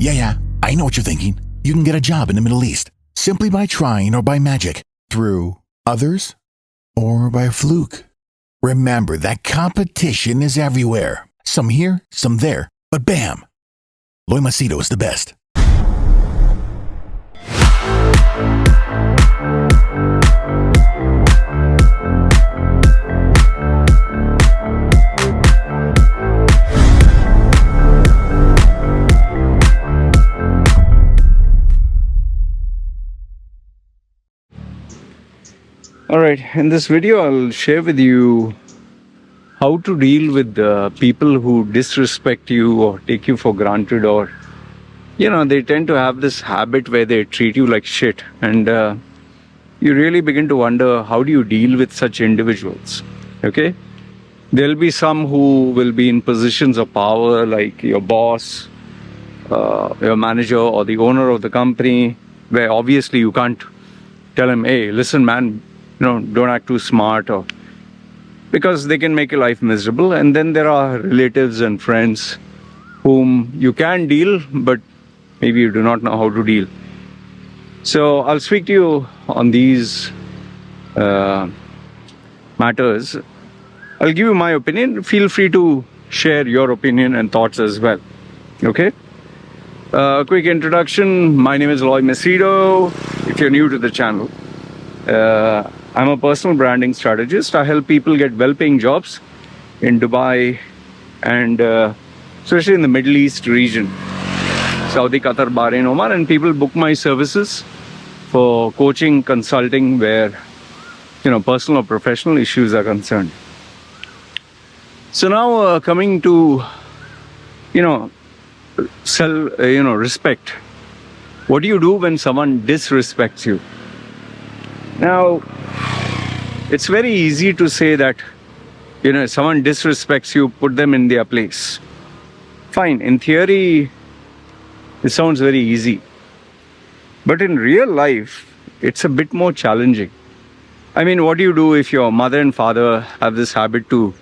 Yeah, I know what you're thinking. You can get a job in the Middle East simply by trying or by magic, through others or by fluke. Remember that competition is everywhere. Some here, some there, but bam! Loy Machedo is the best. Alright, in this video I'll share with you how to deal with people who disrespect you or take you for granted, or they tend to have this habit where they treat you like shit, and you really begin to wonder, how do you deal with such individuals? Okay, there'll be some who will be in positions of power, like your boss, your manager, or the owner of the company, where obviously you can't tell him, hey, listen man, don't act too smart, or because they can make your life miserable. And then there are relatives and friends whom you can deal, but maybe you do not know how to deal. So I'll speak to you on these matters. I'll give you my opinion. Feel free to share your opinion and thoughts as well. Okay? Quick introduction. My name is Loy Machedo. If you're new to the channel, I'm a personal branding strategist. I help people get well-paying jobs in Dubai and especially in the Middle East region, Saudi, Qatar, Bahrain, Oman, and people book my services for coaching, consulting, where personal or professional issues are concerned. So now coming to respect. What do you do when someone disrespects you? Now, it's very easy to say that, if someone disrespects you, put them in their place. Fine, in theory, it sounds very easy. But in real life, it's a bit more challenging. I mean, what do you do if your mother and father have this habit to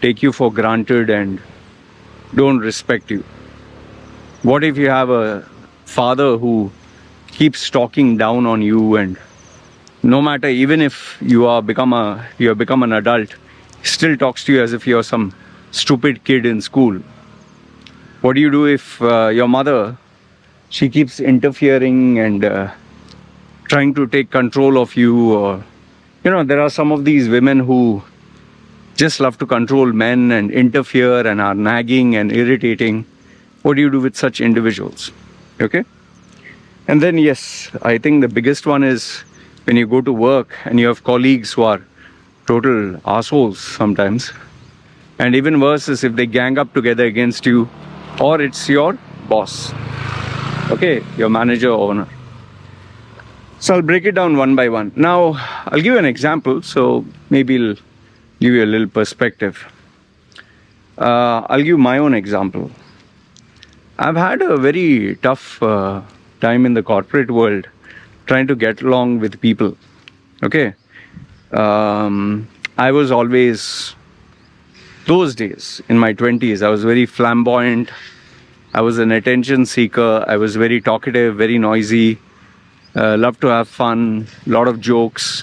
take you for granted and don't respect you? What if you have a father who keeps talking down on you, and no matter, even if you have become an adult, he still talks to you as if you're some stupid kid in school? What do you do if your mother, she keeps interfering and trying to take control of you? Or there are some of these women who just love to control men and interfere and are nagging and irritating. What do you do with such individuals? Okay? And then yes, I think the biggest one is when you go to work and you have colleagues who are total assholes sometimes. And even worse is if they gang up together against you, or it's your boss, okay, your manager or owner. So I'll break it down one by one. Now, I'll give you an example, so maybe it'll give you a little perspective. I'll give my own example. I've had a very tough time in the corporate world trying to get along with people. Okay, I was always, those days in my 20s, I was very flamboyant. I was an attention seeker. I was very talkative, very noisy, loved to have fun, lot of jokes.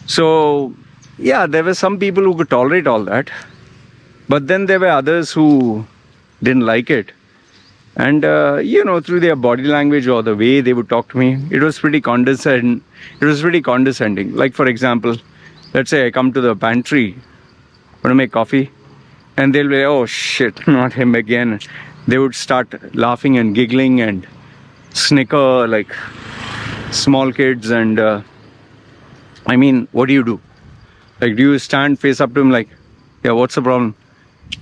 So yeah, there were some people who could tolerate all that, but then there were others who didn't like it. And, through their body language or the way they would talk to me, it was pretty condescending. Like, for example, let's say I come to the pantry, want to make coffee, and they'll be, oh shit, not him again. They would start laughing and giggling and snicker like small kids. And, what do you do? Like, do you stand face up to him like, yeah, what's the problem?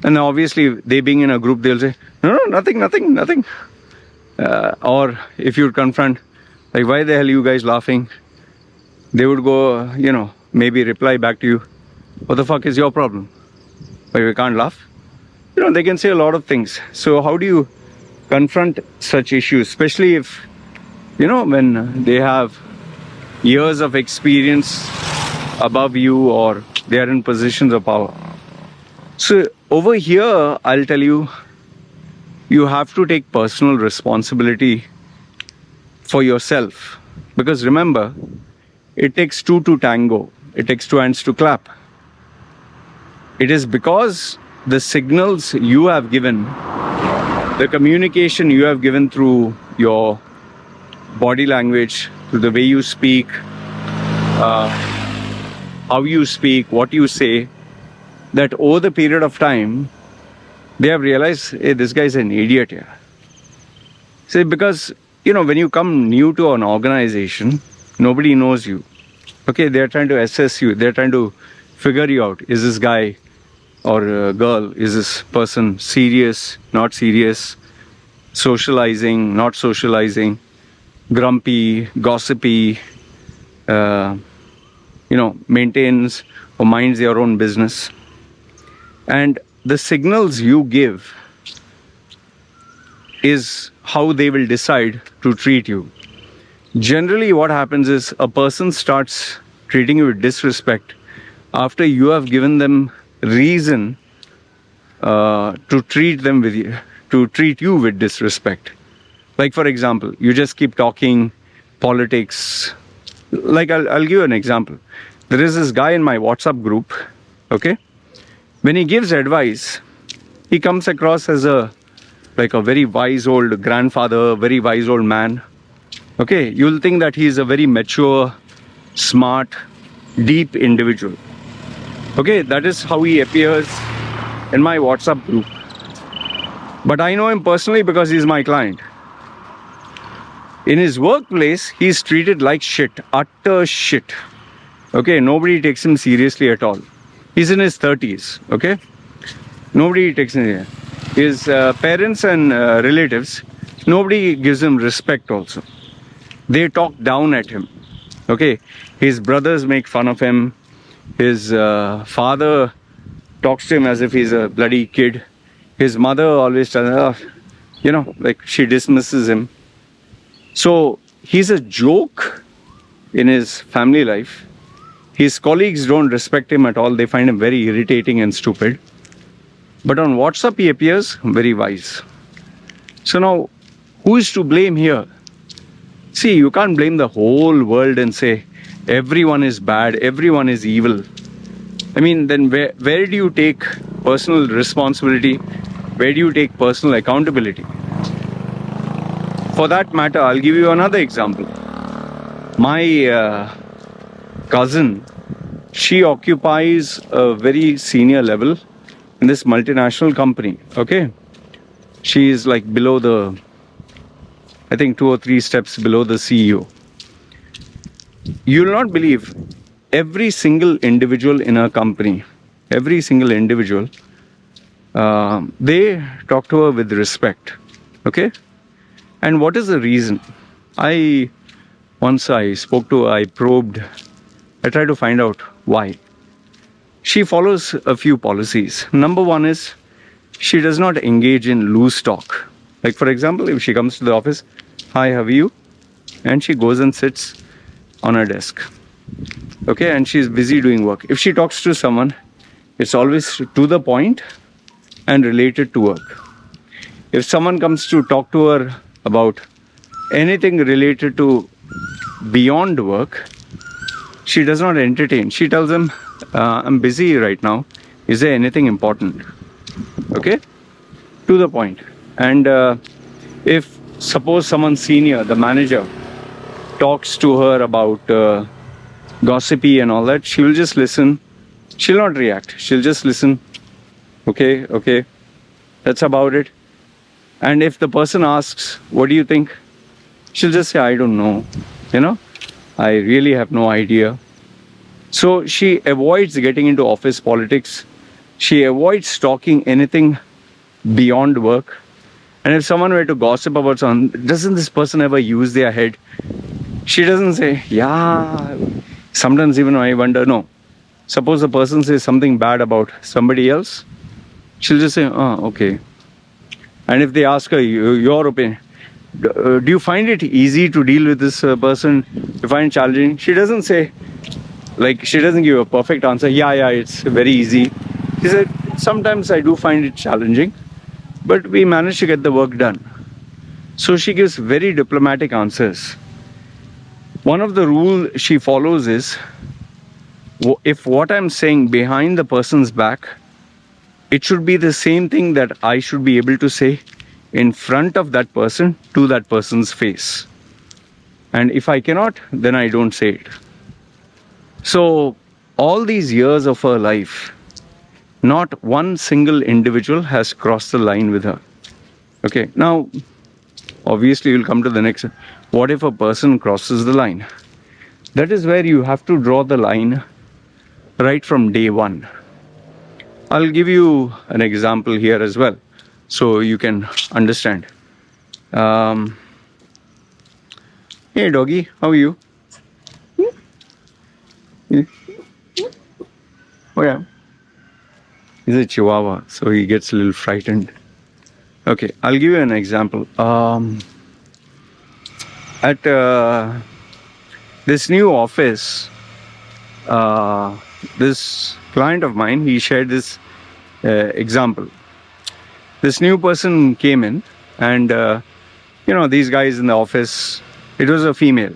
And obviously, they being in a group, they'll say, no, nothing. Or if you would confront, like, why the hell are you guys laughing? They would go, maybe reply back to you, what the fuck is your problem? Why we can't laugh? They can say a lot of things. So how do you confront such issues, especially if, when they have years of experience above you or they are in positions of power? So over here, I'll tell you, you have to take personal responsibility for yourself. Because remember, it takes two to tango. It takes two hands to clap. It is because the signals you have given, the communication you have given through your body language, through the way you speak, how you speak, what you say, that over the period of time, they have realized, hey, this guy's an idiot here. See, because, when you come new to an organization, nobody knows you. Okay, they're trying to assess you. They're trying to figure you out. Is this guy or girl, is this person serious, not serious, socializing, not socializing, grumpy, gossipy, maintains or minds their own business. And the signals you give is how they will decide to treat you. Generally, what happens is a person starts treating you with disrespect after you have given them reason to treat you with disrespect. Like, for example, you just keep talking politics. Like, I'll give you an example. There is this guy in my WhatsApp group, okay? When he gives advice, he comes across as a very wise old grandfather, very wise old man. Okay, you'll think that he is a very mature, smart, deep individual. Okay, that is how he appears in my WhatsApp group. But I know him personally because he's my client. In his workplace, he's treated like shit, utter shit. Okay, nobody takes him seriously at all. He's in his 30s, okay? Nobody takes him here. His parents and relatives, nobody gives him respect also. They talk down at him, okay? His brothers make fun of him. His father talks to him as if he's a bloody kid. His mother always tells him, she dismisses him. So he's a joke in his family life. His colleagues don't respect him at all. They find him very irritating and stupid. But on WhatsApp, he appears very wise. So now, who is to blame here? See, you can't blame the whole world and say, everyone is bad, everyone is evil. I mean, then where do you take personal responsibility? Where do you take personal accountability? For that matter, I'll give you another example. My cousin, she occupies a very senior level in this multinational company, okay? She is below I think 2 or 3 steps below the CEO. You'll not believe, every single individual in a company, every single individual, they talk to her with respect, okay? And what is the reason? Once I spoke to her, I probed, I tried to find out why. She follows a few policies. Number one is, she does not engage in loose talk. Like, for example, if she comes to the office, hi, how are you? And she goes and sits on her desk. Okay, and she's busy doing work. If she talks to someone, it's always to the point and related to work. If someone comes to talk to her about anything related to beyond work, she does not entertain. She tells them, I'm busy right now. Is there anything important? Okay? To the point. And if suppose someone senior, the manager, talks to her about gossipy and all that, she will just listen. She'll not react. She'll just listen. Okay. That's about it. And if the person asks, what do you think? She'll just say, I don't know. I really have no idea. So she avoids getting into office politics. She avoids talking anything beyond work. And if someone were to gossip about someone, doesn't this person ever use their head? She doesn't say, yeah. Sometimes even I wonder, no. Suppose the person says something bad about somebody else, she'll just say, oh, okay. And if they ask her, your opinion, do you find it easy to deal with this person? Do you find it challenging? She doesn't say, she doesn't give a perfect answer. Yeah, it's very easy. She said, sometimes I do find it challenging. but we managed to get the work done. So she gives very diplomatic answers. One of the rules she follows is, if what I'm saying behind the person's back, it should be the same thing that I should be able to say in front of that person to that person's face. And if I cannot, then I don't say it. So all these years of her life, not one single individual has crossed the line with her. Okay, now obviously you'll come to the next. What if a person crosses the line? That is where you have to draw the line right from day one. I'll give you an example here as well, so you can understand. Hey doggy, how are you? Oh yeah. He's a Chihuahua, so he gets a little frightened. Okay, I'll give you an example. At this new office, this client of mine, he shared this example. This new person came in, and these guys in the office, it was a female.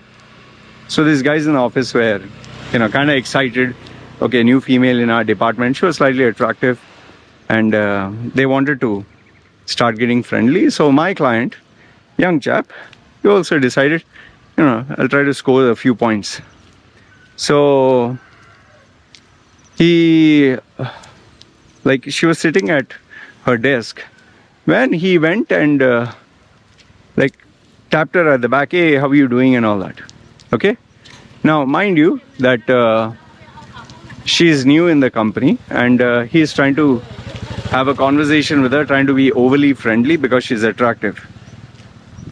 So these guys in the office were, kind of excited. Okay, new female in our department. She was slightly attractive, and they wanted to start getting friendly. So my client, young chap, he also decided, I'll try to score a few points. So she was sitting at her desk when he went and tapped her at the back. Hey, how are you doing and all that. Okay. Now, mind you that she's new in the company, and he's trying to have a conversation with her, trying to be overly friendly because she's attractive.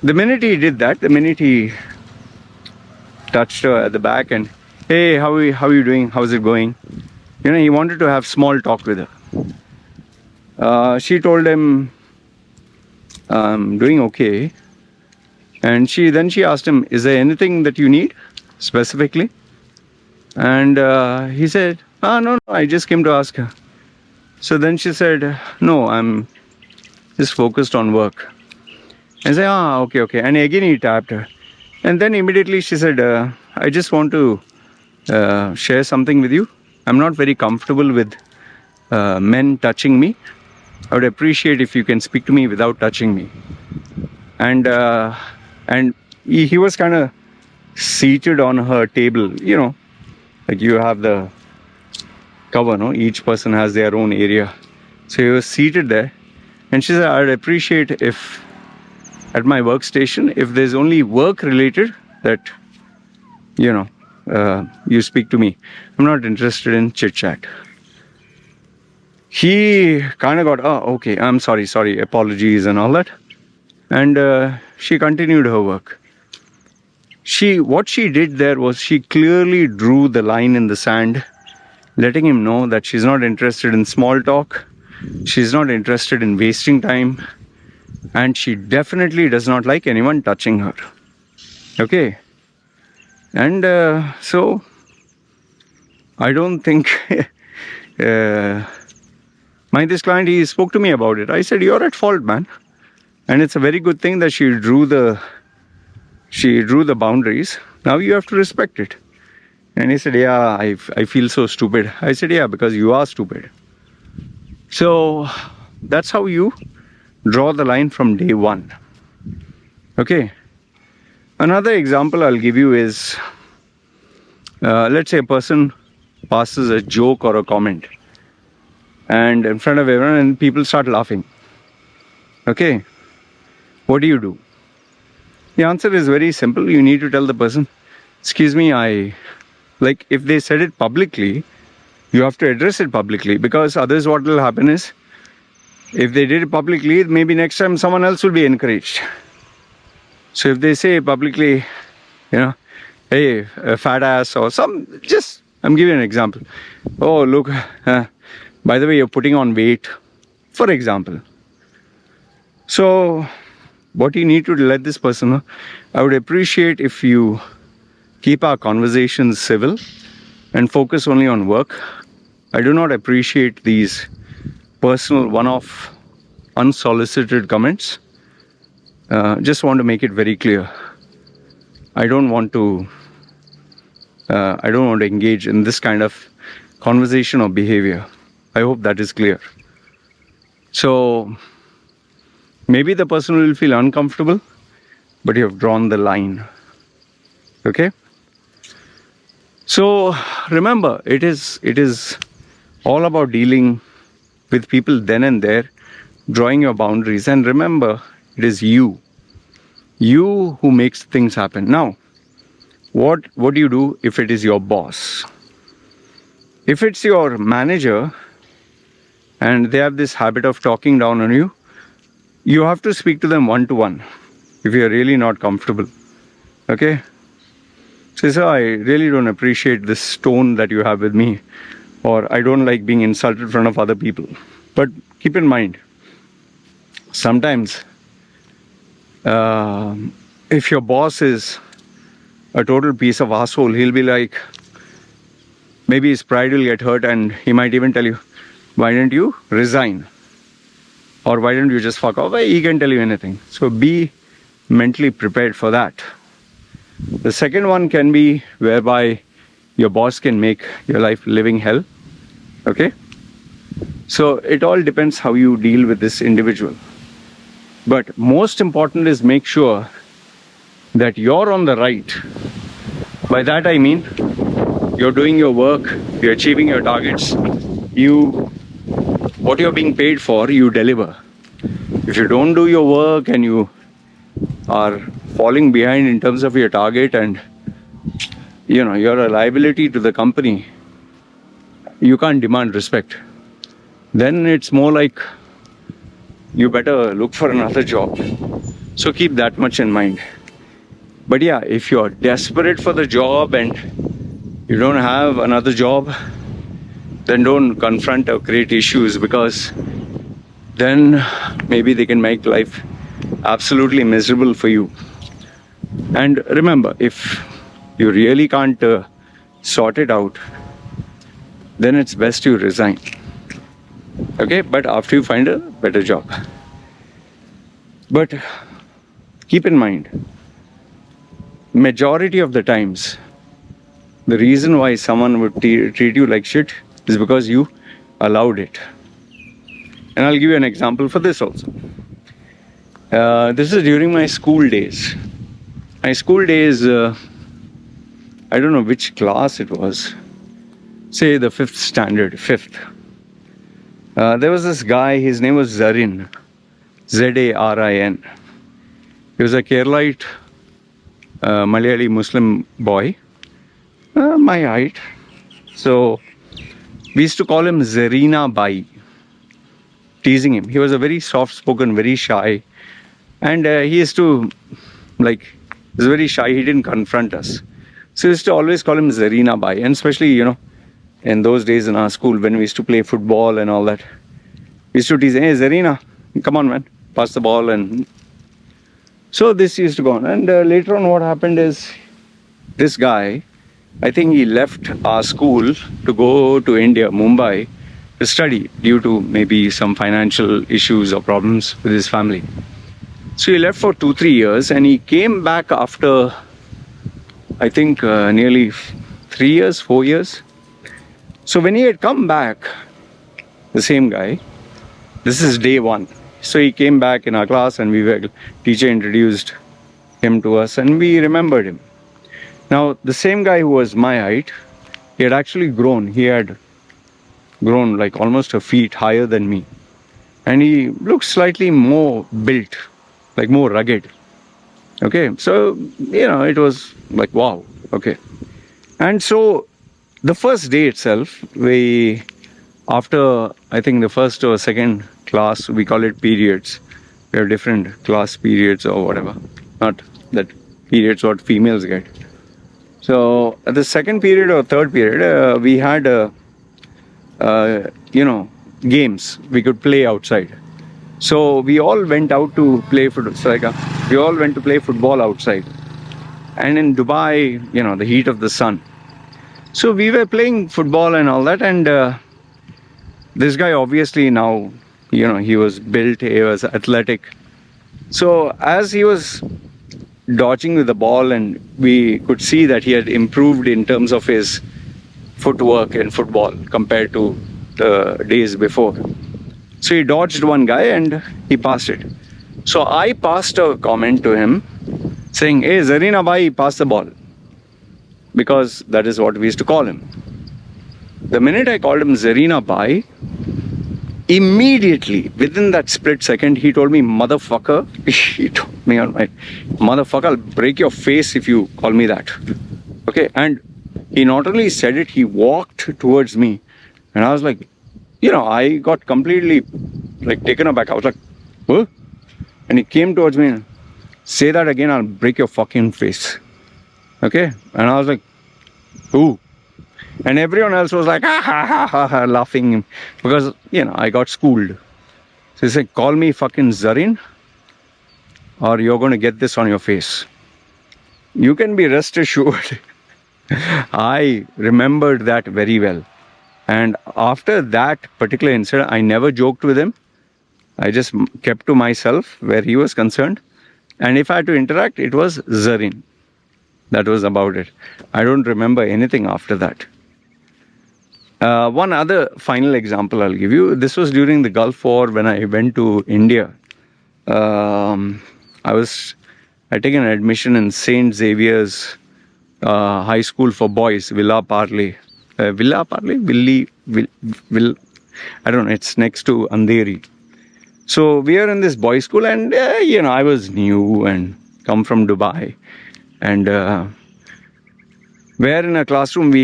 The minute he did that, the minute he touched her at the back and, hey, how are you doing? How's it going? He wanted to have small talk with her. She told him, I'm doing okay. And then she asked him, is there anything that you need specifically? And he said, no, I just came to ask her. So then she said, no, I'm just focused on work. And I said, okay. And again he tapped her. And then immediately she said, I just want to share something with you. I'm not very comfortable with men touching me. I would appreciate if you can speak to me without touching me. And he was kind of seated on her table, like you have the cover, no? Each person has their own area. So he was seated there. And she said, I'd appreciate if at my workstation, if there's only work related, that, you speak to me. I'm not interested in chit chat. He kind of got, okay, I'm sorry, apologies and all that. And she continued her work. What she did there was she clearly drew the line in the sand, letting him know that she's not interested in small talk. She's not interested in wasting time. And she definitely does not like anyone touching her. Okay. And so I don't think this client, he spoke to me about it. I said, you're at fault, man. And it's a very good thing that she drew the boundaries. Now you have to respect it. And he said, yeah, I feel so stupid. I said, yeah, because you are stupid. So that's how you draw the line from day one. Okay. Another example I'll give you is, let's say a person passes a joke or a comment, and in front of everyone, and people start laughing. Okay. What do? The answer is very simple. You need to tell the person, excuse me, if they said it publicly, you have to address it publicly, because otherwise what will happen is, if they did it publicly, maybe next time someone else will be encouraged. So if they say publicly, hey, fat ass or I'm giving an example. Oh, look, by the way, you're putting on weight, for example. So what you need to let this person know, I would appreciate if you keep our conversations civil and focus only on work. I do not appreciate these personal one-off unsolicited comments. Just want to make it very clear. I don't want to engage in this kind of conversation or behavior. I hope that is clear. So maybe the person will feel uncomfortable, but you have drawn the line. Okay? So remember, it is all about dealing with people then and there, drawing your boundaries. And remember, it is you who makes things happen. Now, what do you do if it is your boss? If it's your manager and they have this habit of talking down on you, you have to speak to them one-to-one if you're really not comfortable. Okay? Say, sir, I really don't appreciate this tone that you have with me, or I don't like being insulted in front of other people. But keep in mind, sometimes if your boss is a total piece of asshole, he'll be like, maybe his pride will get hurt and he might even tell you, why don't you resign? Or why don't you just fuck off? He can tell you anything. So be mentally prepared for that. The second one can be whereby your boss can make your life living hell. Okay? So it all depends how you deal with this individual. But most important is make sure that you're on the right. By that I mean, you're doing your work, you're achieving your targets, what you're being paid for, you deliver. If you don't do your work and you are falling behind in terms of your target and you're a liability to the company, you can't demand respect. Then it's more like you better look for another job. So keep that much in mind. But yeah, if you're desperate for the job and you don't have another job, then don't confront or create issues, because then maybe they can make life absolutely miserable for you. And remember, if you really can't sort it out, then it's best you resign. Okay, but after you find a better job. But keep in mind, majority of the times, the reason why someone would treat you like shit is because you allowed it. And I'll give you an example for this also. This is during my school days. My school days, I don't know which class it was. Say the 5th standard, 5th. There was this guy, his name was Zarin. Zarin. He was a Keralite Malayali Muslim boy. My height. So we used to call him Zarina Bai, teasing him. He was a very soft-spoken, very shy. And he used to, he was very shy, he didn't confront us. So we used to always call him Zarina Bai. And especially, in those days in our school, when we used to play football and all that, we used to tease him, hey Zarina, come on man, pass the ball. And so this used to go on. And later on what happened is, this guy, I think he left our school to go to India, Mumbai, to study due to maybe some financial issues or problems with his family. So he left for 2-3 years and he came back after, I think, nearly 3 years, 4 years. So when he had come back, the same guy, this is day one. So he came back in our class and teacher introduced him to us and we remembered him. Now, the same guy who was my height, he had actually grown. He had grown like almost a feet higher than me. And he looked slightly more built, like more rugged. Okay, so, it was like, wow, okay. And so, the first day itself, after, I think the first or second class, we call it periods. We have different class periods or whatever. Not that periods what females get. So at the second period or third period, we had, games we could play outside. So we all went out to play we all went to play football outside. And in Dubai, the heat of the sun. So we were playing football and all that. And this guy obviously now He was built, he was athletic. So as he was dodging with the ball, and we could see that he had improved in terms of his footwork in football compared to the days before. So he dodged one guy and he passed it. So I passed a comment to him saying, "Hey, Zarina bhai, pass the ball." Because that is what we used to call him. The minute I called him Zarina bhai, immediately, within that split second, he told me, "Motherfucker." He told me on my, "Motherfucker, I'll break your face if you call me that." Okay, and he not only said it, he walked towards me. And I was like, I got completely taken aback. I was like, "What?" And he came towards me and, "Say that again, I'll break your fucking face." Okay, and I was like, "Who?" And everyone else was like, "Ha ha ha ha, ha," laughing because, I got schooled. So he said, "Call me fucking Zarin or you're going to get this on your face." You can be rest assured. I remembered that very well. And after that particular incident, I never joked with him. I just kept to myself where he was concerned. And if I had to interact, it was Zarin. That was about it. I don't remember anything after that. One other final example I'll give you. This was during the Gulf War when I went to India. I taken an admission in St. Xavier's High School for Boys, Villa Parley. I don't know, it's next to Andheri. So we are in this boys' school, and I was new and come from Dubai. And where in a classroom we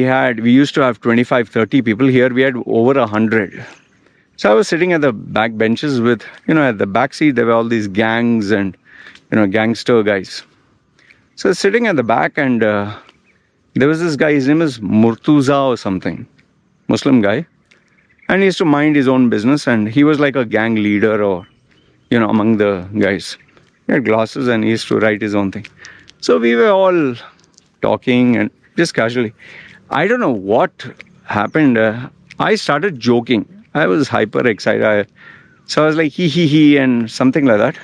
used to have 25, 30 people. Here we had over 100. So I was sitting at the back benches with, at the back seat, there were all these gangs and, gangster guys. So sitting at the back, and there was this guy, his name is Murtuza or something, Muslim guy. And he used to mind his own business, and he was like a gang leader or, among the guys. He had glasses and he used to write his own thing. So we were all talking and just casually. I don't know what happened. I started joking. I was hyper excited. So I was like, he, and something like that.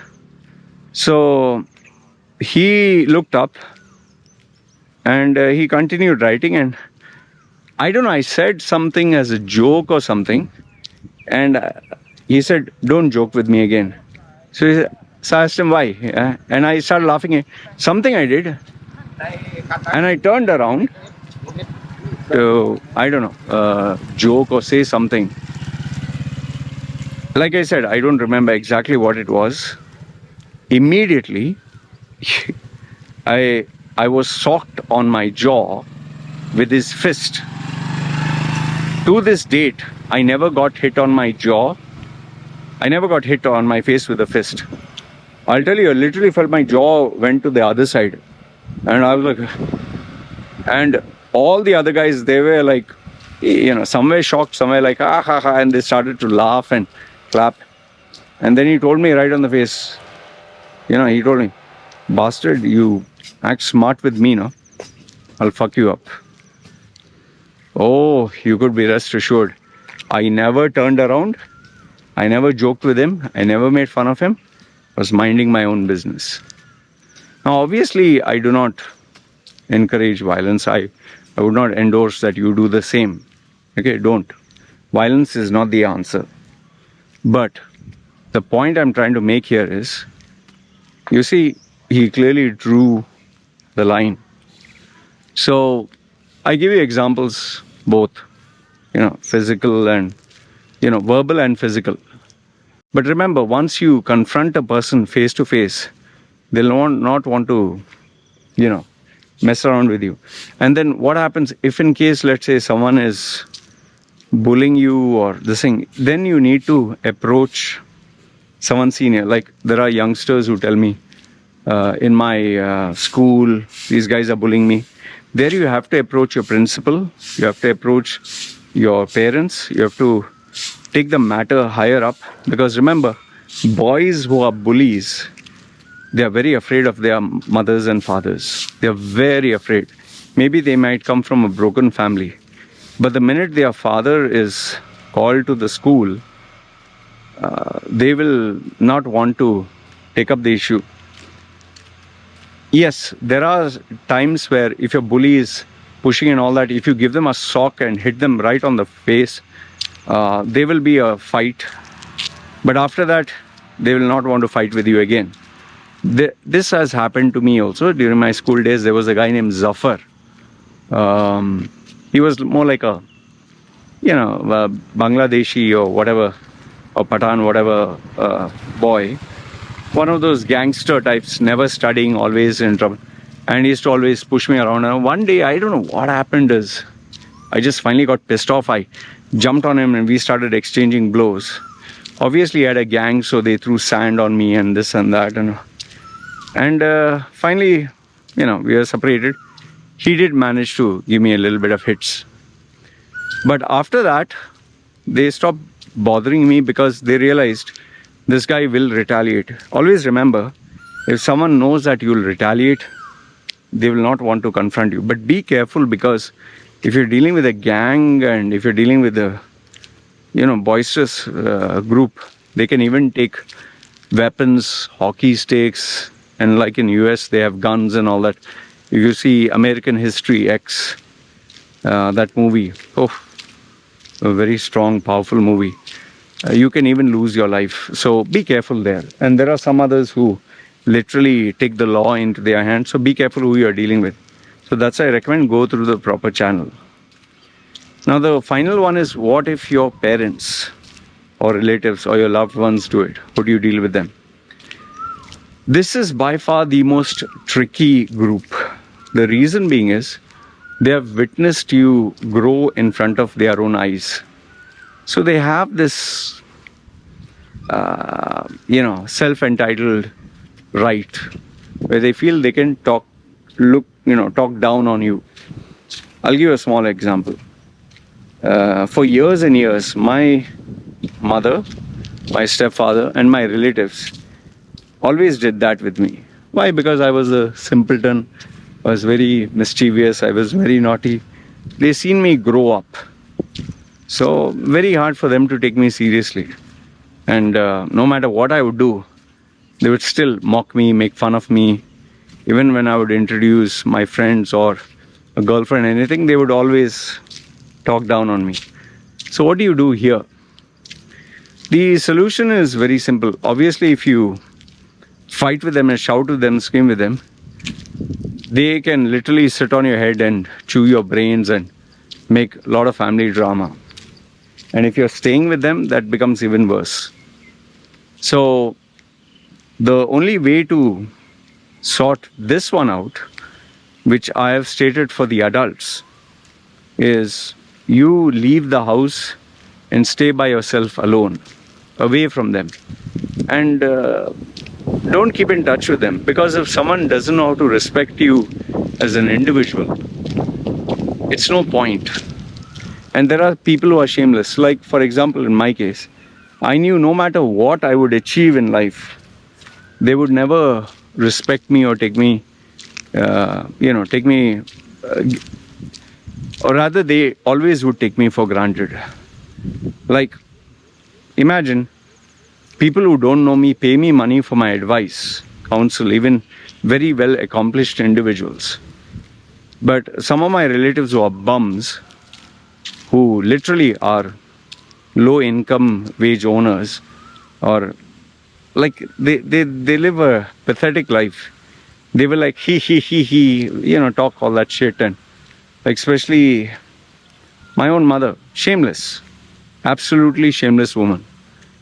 So he looked up and he continued writing, and I don't know, I said something as a joke or something, and he said, "Don't joke with me again." So I asked him why, and I started laughing. Something I did, and I turned around to, I don't know, joke or say something. Like I said, I don't remember exactly what it was. Immediately, I was socked on my jaw with his fist. To this date, I never got hit on my jaw. I never got hit on my face with a fist. I'll tell you, I literally felt my jaw went to the other side. And I was like, and all the other guys, they were like, some were shocked, some were like, ha ha ha, and they started to laugh and clap. And then he told me right on the face, he told me, "Bastard, you act smart with me, no? I'll fuck you up." Oh, you could be rest assured. I never turned around. I never joked with him. I never made fun of him. I was minding my own business. Now, obviously, I do not encourage violence. I would not endorse that you do the same. Okay, don't. Violence is not the answer. But the point I'm trying to make here is, you see, he clearly drew the line. So I give you examples, both, physical and, verbal and physical. But remember, once you confront a person face to face, they'll not want to, mess around with you. And then what happens if in case, let's say, someone is bullying you or this thing, then you need to approach someone senior. Like there are youngsters who tell me, in my school, these guys are bullying me. There you have to approach your principal, you have to approach your parents, you have to take the matter higher up. Because remember, boys who are bullies, they are very afraid of their mothers and fathers. They are very afraid. Maybe they might come from a broken family. But the minute their father is called to the school, they will not want to take up the issue. Yes, there are times where if your bully is pushing and all that, if you give them a sock and hit them right on the face, there will be a fight. But after that, they will not want to fight with you again. This has happened to me also. During my school days, there was a guy named Zafar. He was more like a, Bangladeshi or whatever, or Pathan, whatever boy. One of those gangster types, never studying, always in trouble. And he used to always push me around. And one day, I don't know what happened is, I just finally got pissed off. I jumped on him and we started exchanging blows. Obviously, he had a gang, so they threw sand on me and this and that. And finally, we were separated. He did manage to give me a little bit of hits. But after that, they stopped bothering me because they realized this guy will retaliate. Always remember, if someone knows that you will retaliate, they will not want to confront you. But be careful, because if you're dealing with a gang and if you're dealing with a boisterous group, they can even take weapons, hockey sticks, and like in US, they have guns and all that. If you see American History X, that movie, a very strong, powerful movie. You can even lose your life. So be careful there. And there are some others who literally take the law into their hands. So be careful who you are dealing with. So that's why I recommend go through the proper channel. Now the final one is, what if your parents or relatives or your loved ones do it? How do you deal with them? This is by far the most tricky group. The reason being is, they have witnessed you grow in front of their own eyes. So they have this, self-entitled right, where they feel they can talk down on you. I'll give you a small example. For years and years, my mother, my stepfather, and my relatives always did that with me. Why? Because I was a simpleton, I was very mischievous, I was very naughty. They seen me grow up. So very hard for them to take me seriously. And no matter what I would do, they would still mock me, make fun of me. Even when I would introduce my friends or a girlfriend, anything, they would always talk down on me. So what do you do here? The solution is very simple. Obviously, if you fight with them and shout with them, scream with them, they can literally sit on your head and chew your brains and make a lot of family drama. And if you're staying with them, that becomes even worse. So the only way to sort this one out, which I have stated for the adults, is you leave the house and stay by yourself alone, away from them. And don't keep in touch with them, because if someone doesn't know how to respect you as an individual, it's no point. And there are people who are shameless. Like, for example, in my case, I knew no matter what I would achieve in life, they would never respect me or take me, or rather they always would take me for granted. Like, imagine, people who don't know me pay me money for my advice, counsel, even very well accomplished individuals. But some of my relatives who are bums, who literally are low income wage owners, or like they live a pathetic life. They will like talk all that shit. And like, especially my own mother, shameless, absolutely shameless woman.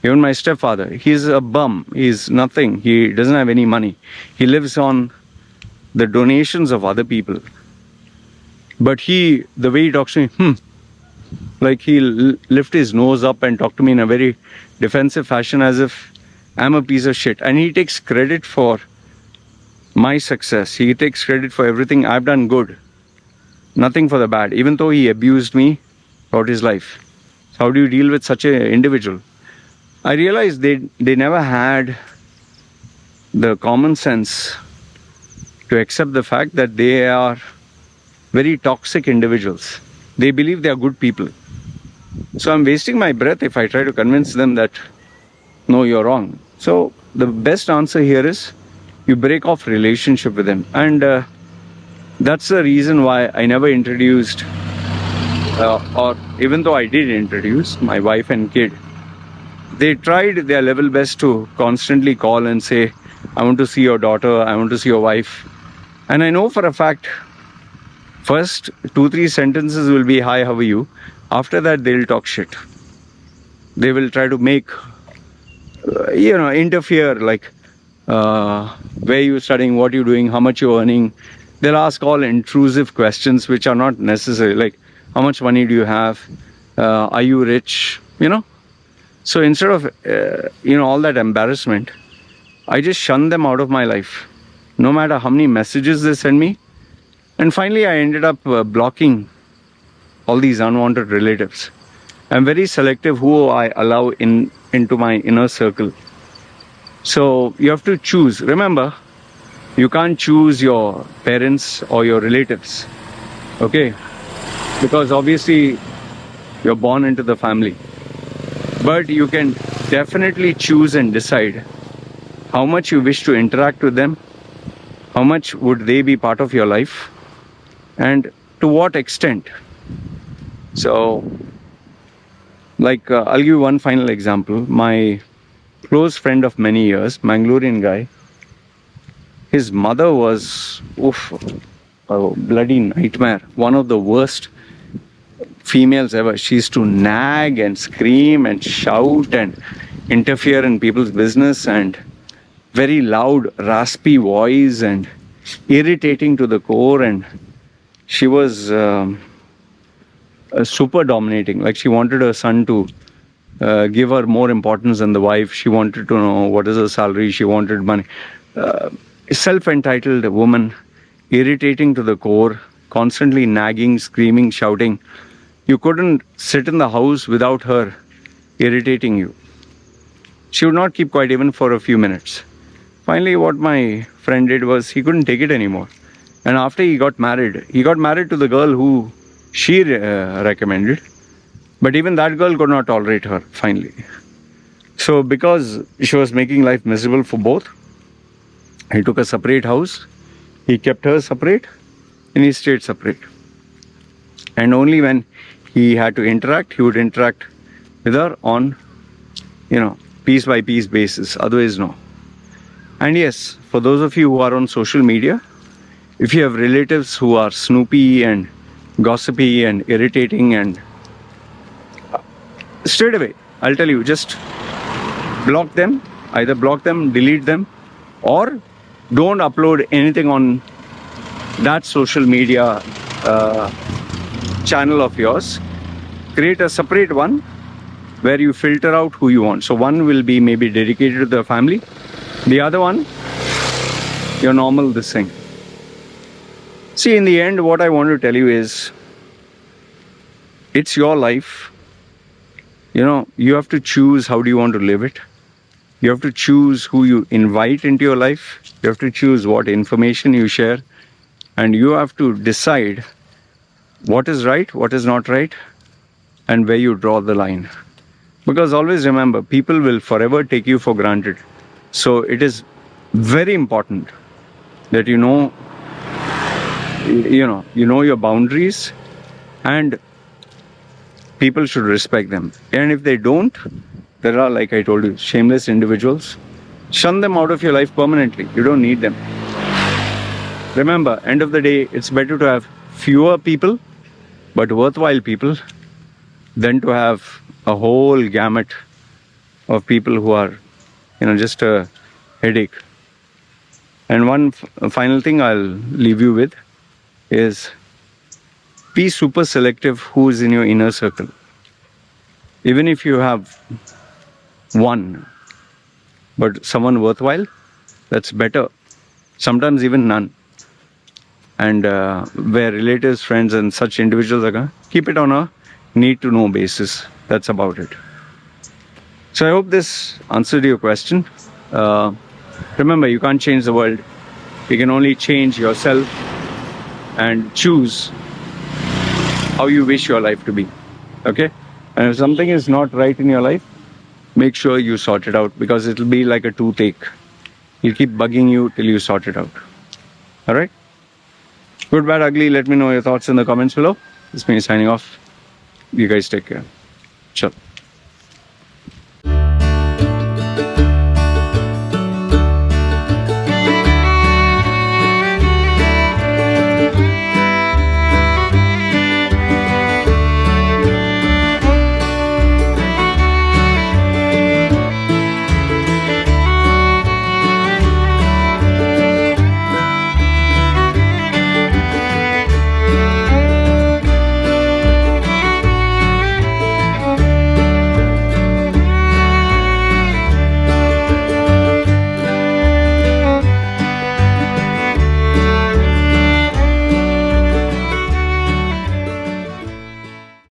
Even my stepfather, he's a bum, he's nothing, he doesn't have any money, he lives on the donations of other people. But the way he talks to me, like he'll lift his nose up and talk to me in a very defensive fashion, as if I'm a piece of shit. And he takes credit for my success. He takes credit for everything I've done good. Nothing for the bad, even though he abused me throughout his life. So how do you deal with such an individual? I realized they never had the common sense to accept the fact that they are very toxic individuals. They believe they are good people. So I'm wasting my breath if I try to convince them that no, you're wrong. So the best answer here is you break off relationship with them. And that's the reason why I never introduced, or even though I did introduce my wife and kid, they tried their level best to constantly call and say, I want to see your daughter, I want to see your wife. And I know for a fact, first 2-3 sentences will be, hi, how are you? After that, they'll talk shit. They will try to make, interfere, like, where you studying, what you doing, how much you're earning. They'll ask all intrusive questions which are not necessary, like, how much money do you have? Are you rich? So instead of, all that embarrassment, I just shun them out of my life, no matter how many messages they send me. And finally, I ended up blocking all these unwanted relatives. I'm very selective who I allow into my inner circle. So you have to choose. Remember, you can't choose your parents or your relatives, okay? Because obviously, you're born into the family. But you can definitely choose and decide how much you wish to interact with them, how much would they be part of your life, and to what extent. So, like, I'll give you one final example. My close friend of many years, Mangalorean guy, his mother was a bloody nightmare. One of the worst females ever. She used to nag and scream and shout and interfere in people's business, and very loud, raspy voice, and irritating to the core. And she was super dominating. Like, she wanted her son to give her more importance than the wife. She wanted to know what is her salary. She wanted money. Self-entitled woman, irritating to the core, constantly nagging, screaming, shouting. You couldn't sit in the house without her irritating you. She would not keep quiet even for a few minutes. Finally, what my friend did was, he couldn't take it anymore. And after he got married to the girl who she recommended. But even that girl could not tolerate her, finally. So because she was making life miserable for both, he took a separate house, he kept her separate, and he stayed separate. And only when he had to interact, he would interact with her on, piece by piece basis. Otherwise, no. And yes, for those of you who are on social media, if you have relatives who are snoopy and gossipy and irritating, and straight away, I'll tell you, just block them. Either block them, delete them, or don't upload anything on that social media channel of yours. Create a separate one where you filter out who you want. So one will be maybe dedicated to the family. The other one, your normal this thing. See, in the end, what I want to tell you is, it's your life. You have to choose how do you want to live it. You have to choose who you invite into your life. You have to choose what information you share. And you have to decide what is right, what is not right, and where you draw the line. Because always remember, people will forever take you for granted. So it is very important that you know your boundaries, and people should respect them. And if they don't, there are, like I told you, shameless individuals. Shun them out of your life permanently. You don't need them. Remember, end of the day, it's better to have fewer people, but worthwhile people, than to have a whole gamut of people who are, just a headache. And one final thing I'll leave you with is, be super selective who is in your inner circle. Even if you have one, but someone worthwhile, that's better. Sometimes even none. And where relatives, friends, and such individuals are going, keep it on a need-to-know basis. That's about it. So I hope this answered your question. Remember, you can't change the world. You can only change yourself and choose how you wish your life to be. Okay? And if something is not right in your life, make sure you sort it out, because it'll be like a toothache. He'll keep bugging you till you sort it out. All right? Good, bad, ugly. Let me know your thoughts in the comments below. This is me signing off. You guys take care. Ciao.